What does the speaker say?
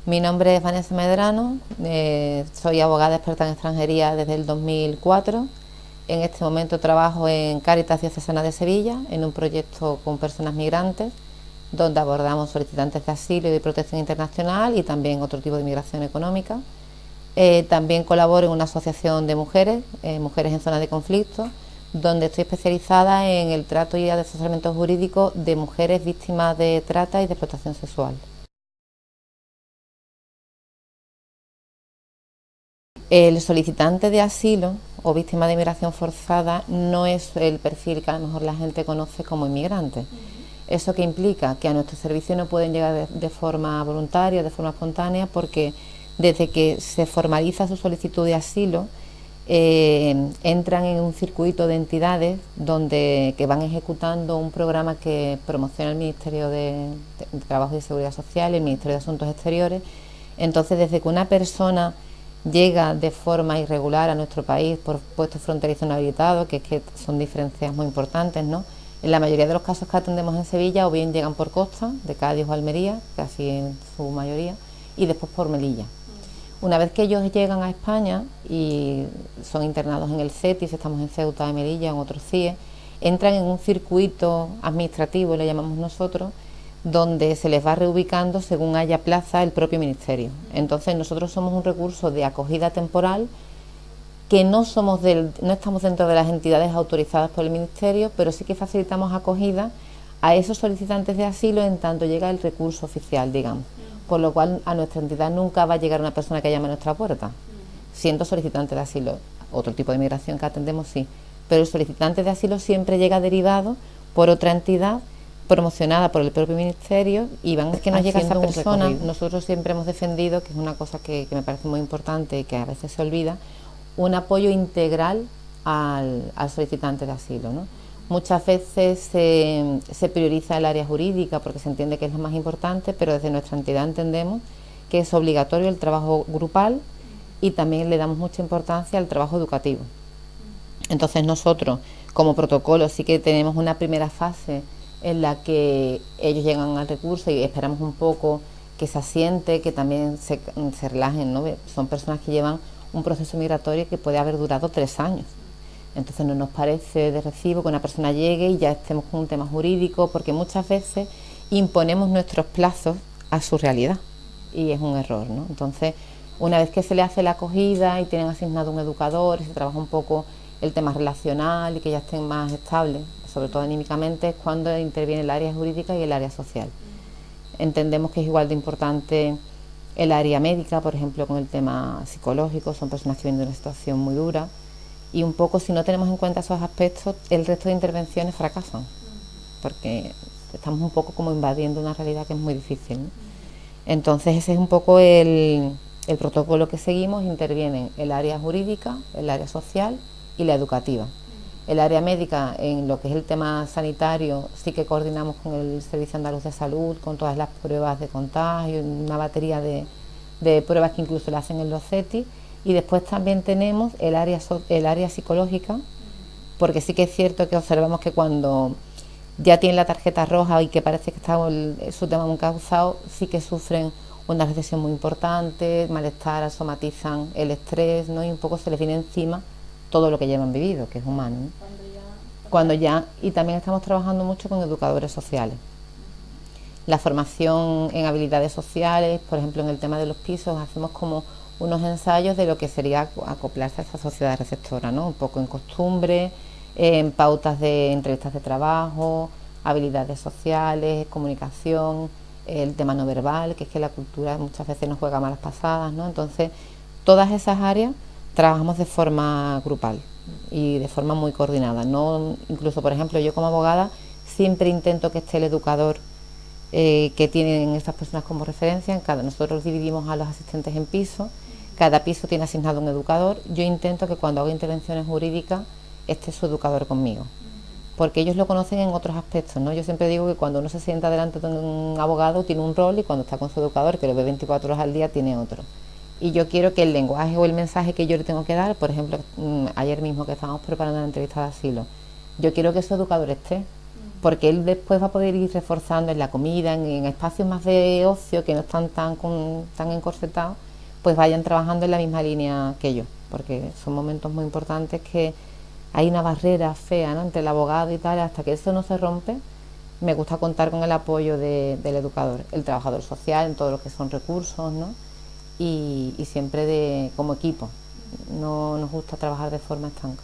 Mi nombre es Vanessa Medrano, soy abogada experta en extranjería desde el 2004. En este momento trabajo en Cáritas Diocesana de Sevilla, en un proyecto con personas migrantes, donde abordamos solicitantes de asilo y de protección internacional y también otro tipo de migración económica. También colaboro en una asociación de mujeres, mujeres en zonas de conflicto, donde estoy especializada en el trato y asesoramiento jurídico de mujeres víctimas de trata y de explotación sexual. El solicitante de asilo o víctima de inmigración forzada no es el perfil que a lo mejor la gente conoce como inmigrante. ¿Eso que implica? Que a nuestro servicio no pueden llegar de forma voluntaria, de forma espontánea, porque desde que se formaliza su solicitud de asilo, entran en un circuito de entidades que van ejecutando un programa que promociona el Ministerio de Trabajo y Seguridad Social y el Ministerio de Asuntos Exteriores. Entonces, desde que una persona llega de forma irregular a nuestro país por puestos fronterizos no habilitados, que es que son diferencias muy importantes, ¿no? En la mayoría de los casos que atendemos en Sevilla, o bien llegan por costa, de Cádiz o Almería, casi en su mayoría, y después por Melilla. Una vez que ellos llegan a España y son internados en el CETIS, estamos en Ceuta y Melilla, en otros CIE, entran en un circuito administrativo, le llamamos nosotros, donde se les va reubicando según haya plaza el propio ministerio. Entonces nosotros somos un recurso de acogida temporal que no estamos dentro de las entidades autorizadas por el ministerio, pero sí que facilitamos acogida a esos solicitantes de asilo en tanto llega el recurso oficial, digamos. Por lo cual a nuestra entidad nunca va a llegar una persona que llame a nuestra puerta, siendo solicitante de asilo. Otro tipo de migración que atendemos sí, pero el solicitante de asilo siempre llega derivado por otra entidad promocionada por el propio ministerio, y van que nos llega esa persona. Nosotros siempre hemos defendido, que es una cosa que me parece muy importante y que a veces se olvida, un apoyo integral al solicitante de asilo, ¿no? Muchas veces se prioriza el área jurídica porque se entiende que es lo más importante, pero desde nuestra entidad entendemos que es obligatorio el trabajo grupal y también le damos mucha importancia al trabajo educativo. Entonces nosotros, como protocolo, sí que tenemos una primera fase en la que ellos llegan al recurso y esperamos un poco que se asiente, que también se relajen, ¿no? Son personas que llevan un proceso migratorio que puede haber durado 3 años. Entonces no nos parece de recibo que una persona llegue y ya estemos con un tema jurídico, porque muchas veces imponemos nuestros plazos a su realidad y es un error, ¿no? Entonces, una vez que se le hace la acogida y tienen asignado un educador y se trabaja un poco el tema relacional y que ya estén más estables, sobre todo anímicamente, es cuando interviene el área jurídica y el área social. Entendemos que es igual de importante el área médica, por ejemplo, con el tema psicológico, son personas que vienen de una situación muy dura, y un poco si no tenemos en cuenta esos aspectos, el resto de intervenciones fracasan, porque estamos un poco como invadiendo una realidad que es muy difícil, ¿no? Entonces ese es un poco el protocolo que seguimos. Intervienen el área jurídica, el área social y la educativa. El área médica, en lo que es el tema sanitario, sí que coordinamos con el Servicio Andaluz de Salud, con todas las pruebas de contagio, una batería de pruebas que incluso le hacen en los CETI. Y después también tenemos el área psicológica, porque sí que es cierto que observamos que cuando ya tienen la tarjeta roja y que parece que está su tema muy causado, sí que sufren una recesión muy importante, malestar, somatizan el estrés, ¿no? Y un poco se les viene encima todo lo que llevan vivido, que es humano, ¿no? Y también estamos trabajando mucho con educadores sociales. La formación en habilidades sociales, por ejemplo, en el tema de los pisos, hacemos como unos ensayos de lo que sería acoplarse a esa sociedad receptora, ¿no? Un poco en costumbre, en pautas de entrevistas de trabajo, habilidades sociales, comunicación, el tema no verbal, que es que la cultura muchas veces nos juega malas pasadas, ¿no? Entonces, todas esas áreas trabajamos de forma grupal y de forma muy coordinada, ¿no? Incluso, por ejemplo, yo como abogada siempre intento que esté el educador que tienen estas personas como referencia. Nosotros dividimos a los asistentes en pisos, cada piso tiene asignado un educador. Yo intento que cuando hago intervenciones jurídicas esté su educador conmigo, porque ellos lo conocen en otros aspectos, ¿no? Yo siempre digo que cuando uno se sienta delante de un abogado tiene un rol y cuando está con su educador, que lo ve 24 horas al día, tiene otro. Y yo quiero que el lenguaje o el mensaje que yo le tengo que dar, por ejemplo, ayer mismo que estábamos preparando la entrevista de asilo, yo quiero que su educador esté, porque él después va a poder ir reforzando en la comida, en espacios más de ocio que no están tan encorsetados, pues vayan trabajando en la misma línea que yo, porque son momentos muy importantes que hay una barrera fea, ¿no?, entre el abogado y tal. Hasta que eso no se rompe, me gusta contar con el apoyo del educador, el trabajador social, en todo lo que son recursos, ¿no? Y siempre como equipo. No nos gusta trabajar de forma estanca.